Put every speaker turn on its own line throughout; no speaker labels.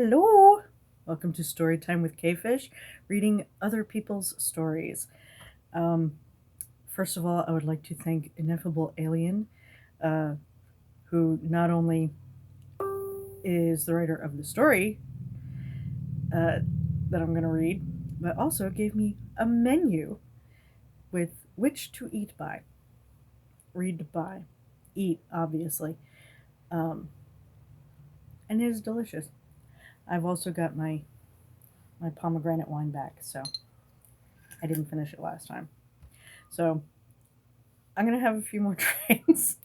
Hello! Welcome to Storytime with Kfish, reading other people's stories. Um, First of all, I would like to thank IneffableAlien, who not only is the writer of the story that I'm going to read, but also gave me a menu with which to eat by. Read by. Eat, obviously. Um, and it is delicious. I've also got my pomegranate wine back, so I didn't finish it last time. So I'm going to have a few more drinks.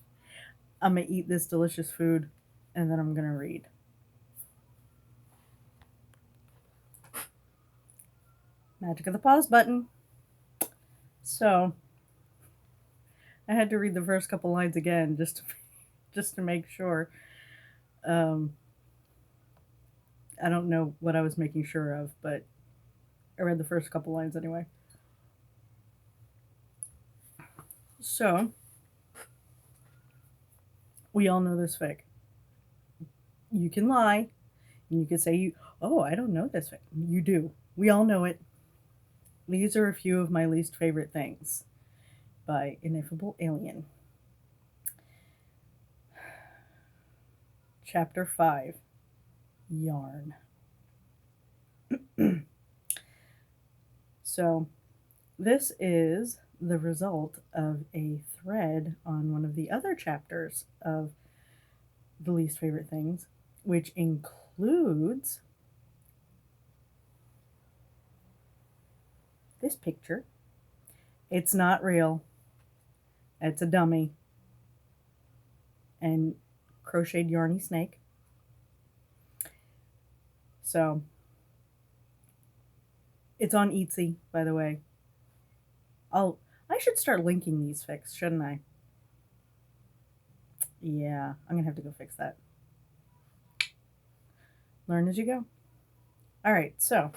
I'm going to eat this delicious food, and then I'm going to read. Magic of the pause button. So I had to read the first couple lines again just to make sure. I don't know what I was making sure of, but I read the first couple lines anyway. So we all know this fic. You can lie, and you can say I don't know this fic. You do. We all know it. These are a few of my least favorite things by IneffableAlien. Chapter 5, Yarn. So, this is the result of a thread on one of the other chapters of the least favorite things, which includes this picture. It's not real. It's a dummy. And crocheted yarny snake. So it's on Etsy, by the way. I should start linking these fics, shouldn't I? Yeah, I'm gonna have to go fix that. Learn as you go. All right, so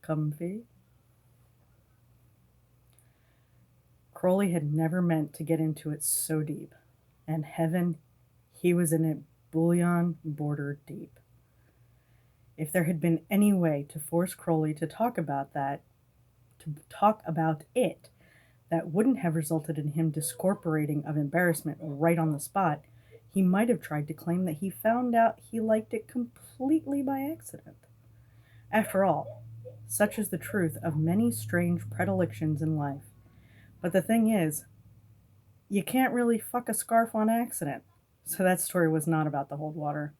comfy. Crowley had never meant to get into it so deep, and heaven, he was in it bullion border deep. If there had been any way to force Crowley to talk about it, that wouldn't have resulted in him discorporating of embarrassment right on the spot, he might have tried to claim that he found out he liked it completely by accident. After all, such is the truth of many strange predilections in life. But the thing is, you can't really fuck a scarf on accident. So that story was not about the hold water.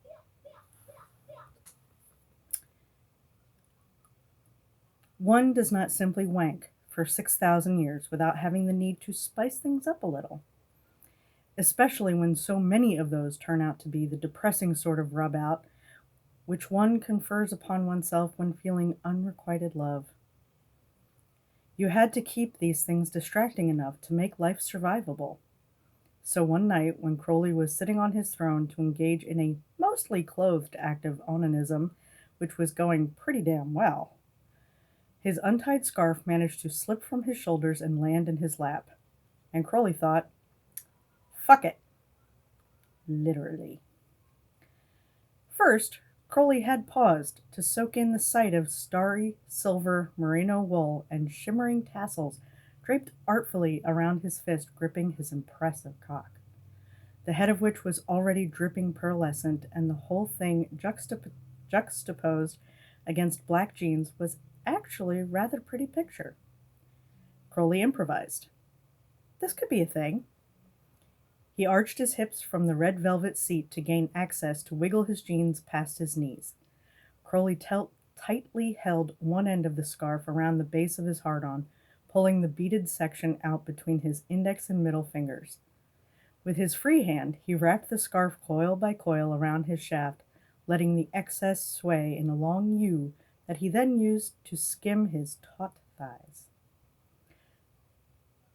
One does not simply wank for 6,000 years without having the need to spice things up a little, especially when so many of those turn out to be the depressing sort of rub out which one confers upon oneself when feeling unrequited love. You had to keep these things distracting enough to make life survivable. So one night, when Crowley was sitting on his throne to engage in a mostly clothed act of onanism, which was going pretty damn well, his untied scarf managed to slip from his shoulders and land in his lap. And Crowley thought, fuck it. Literally. First, Crowley had paused to soak in the sight of starry silver merino wool and shimmering tassels draped artfully around his fist gripping his impressive cock, the head of which was already dripping pearlescent, and the whole thing juxtaposed against black jeans was actually a rather pretty picture. Crowley improvised. This could be a thing. He arched his hips from the red velvet seat to gain access to wiggle his jeans past his knees. Crowley tightly held one end of the scarf around the base of his hard-on, pulling the beaded section out between his index and middle fingers. With his free hand, he wrapped the scarf coil by coil around his shaft, letting the excess sway in a long U that he then used to skim his taut thighs.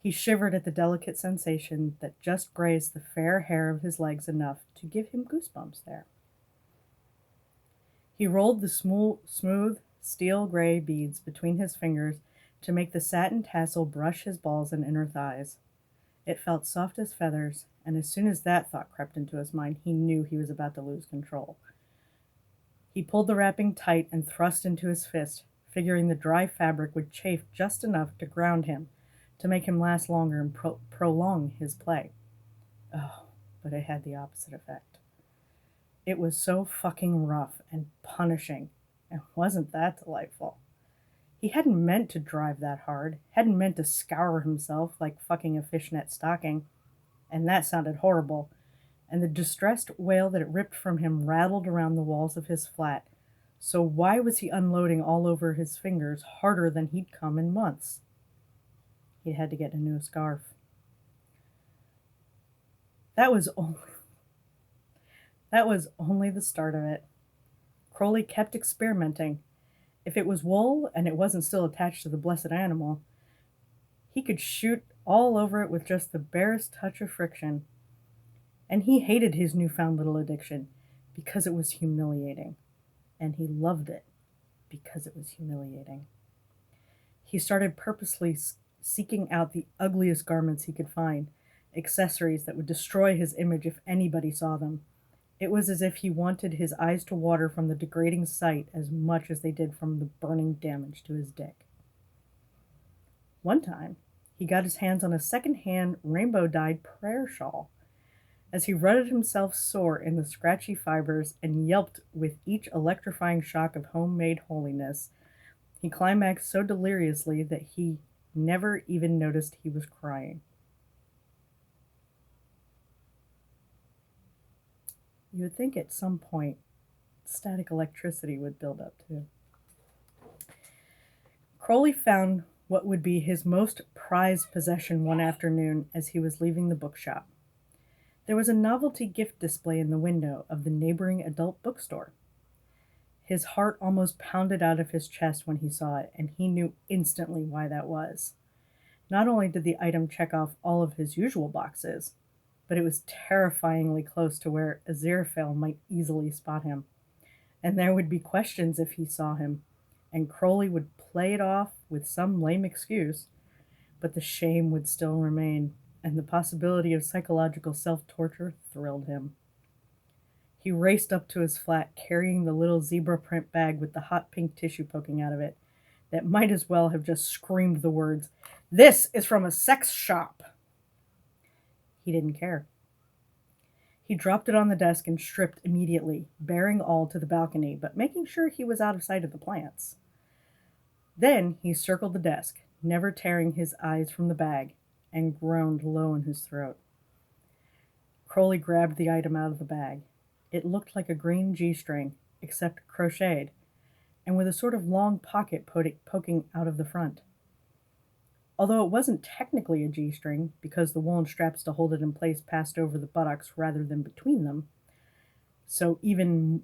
He shivered at the delicate sensation that just grazed the fair hair of his legs enough to give him goosebumps there. He rolled the smooth, steel-gray beads between his fingers to make the satin tassel brush his balls and inner thighs. It felt soft as feathers, and as soon as that thought crept into his mind, he knew he was about to lose control. He pulled the wrapping tight and thrust into his fist, figuring the dry fabric would chafe just enough to ground him, to make him last longer and prolong his play. Oh, but it had the opposite effect. It was so fucking rough and punishing, and wasn't that delightful? He hadn't meant to drive that hard, hadn't meant to scour himself like fucking a fishnet stocking, and that sounded horrible, and the distressed wail that it ripped from him rattled around the walls of his flat. So why was he unloading all over his fingers harder than he'd come in months? He'd had to get a new scarf. That was only the start of it. Crowley kept experimenting. If it was wool and it wasn't still attached to the blessed animal, he could shoot all over it with just the barest touch of friction. And he hated his newfound little addiction because it was humiliating. And he loved it because it was humiliating. He started purposely seeking out the ugliest garments he could find, accessories that would destroy his image if anybody saw them. It was as if he wanted his eyes to water from the degrading sight as much as they did from the burning damage to his dick. One time, he got his hands on a second-hand rainbow-dyed prayer shawl. As he rutted himself sore in the scratchy fibers and yelped with each electrifying shock of homemade holiness, he climaxed so deliriously that he never even noticed he was crying. You would think at some point static electricity would build up too. Crowley found what would be his most prized possession one afternoon as he was leaving the bookshop. There was a novelty gift display in the window of the neighboring adult bookstore. His heart almost pounded out of his chest when he saw it, and he knew instantly why that was. Not only did the item check off all of his usual boxes, but it was terrifyingly close to where Aziraphale might easily spot him. And there would be questions if he saw him, and Crowley would play it off with some lame excuse, but the shame would still remain, and the possibility of psychological self-torture thrilled him. He raced up to his flat, carrying the little zebra print bag with the hot pink tissue poking out of it, that might as well have just screamed the words, "This is from a sex shop!" He didn't care. He dropped it on the desk and stripped immediately, bearing all to the balcony, but making sure he was out of sight of the plants. Then he circled the desk, never tearing his eyes from the bag, and groaned low in his throat. Crowley grabbed the item out of the bag. It looked like a green G-string, except crocheted, and with a sort of long pocket poking out of the front. Although it wasn't technically a G-string, because the woolen straps to hold it in place passed over the buttocks rather than between them, so even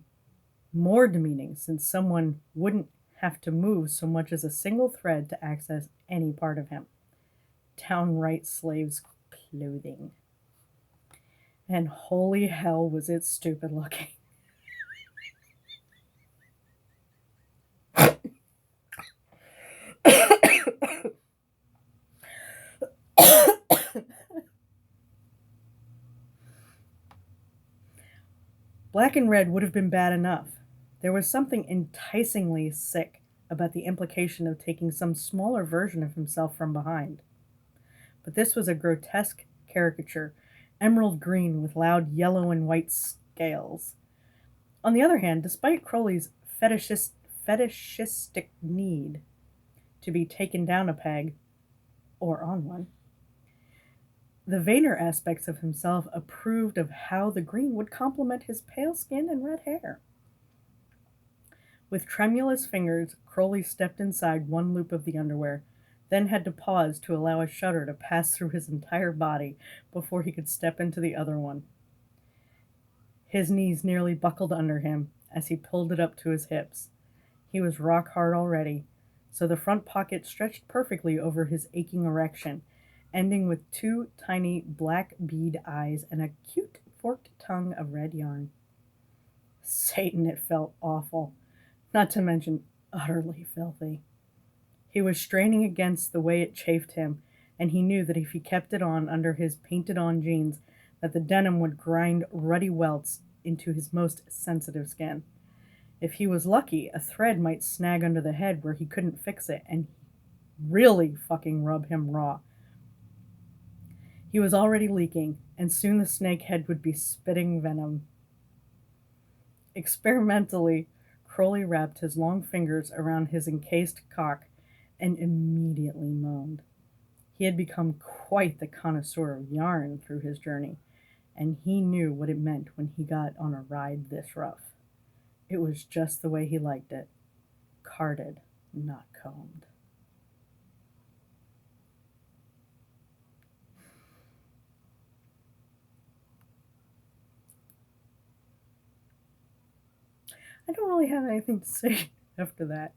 more demeaning since someone wouldn't have to move so much as a single thread to access any part of him. Downright slave's clothing. And holy hell was it stupid looking. Black and red would have been bad enough. There was something enticingly sick about the implication of taking some smaller version of himself from behind. But this was a grotesque caricature, emerald green with loud yellow and white scales. On the other hand, despite Crowley's fetishistic need to be taken down a peg, or on one, the vainer aspects of himself approved of how the green would complement his pale skin and red hair. With tremulous fingers, Crowley stepped inside one loop of the underwear, then had to pause to allow a shudder to pass through his entire body before he could step into the other one. His knees nearly buckled under him as he pulled it up to his hips. He was rock hard already, so the front pocket stretched perfectly over his aching erection, ending with two tiny black bead eyes and a cute forked tongue of red yarn. Satan, it felt awful, not to mention utterly filthy. He was straining against the way it chafed him, and he knew that if he kept it on under his painted-on jeans, that the denim would grind ruddy welts into his most sensitive skin. If he was lucky, a thread might snag under the head where he couldn't fix it and really fucking rub him raw. He was already leaking, and soon the snake head would be spitting venom. Experimentally, Crowley wrapped his long fingers around his encased cock and immediately moaned. He had become quite the connoisseur of yarn through his journey, and he knew what it meant when he got on a ride this rough. It was just the way he liked it. Carded, not combed. I don't really have anything to say after that.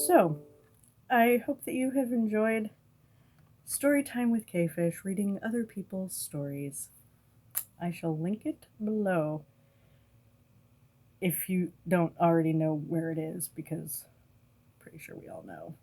So, I hope that you have enjoyed Storytime with Kfish, reading other people's stories. I shall link it below if you don't already know where it is, because I'm pretty sure we all know.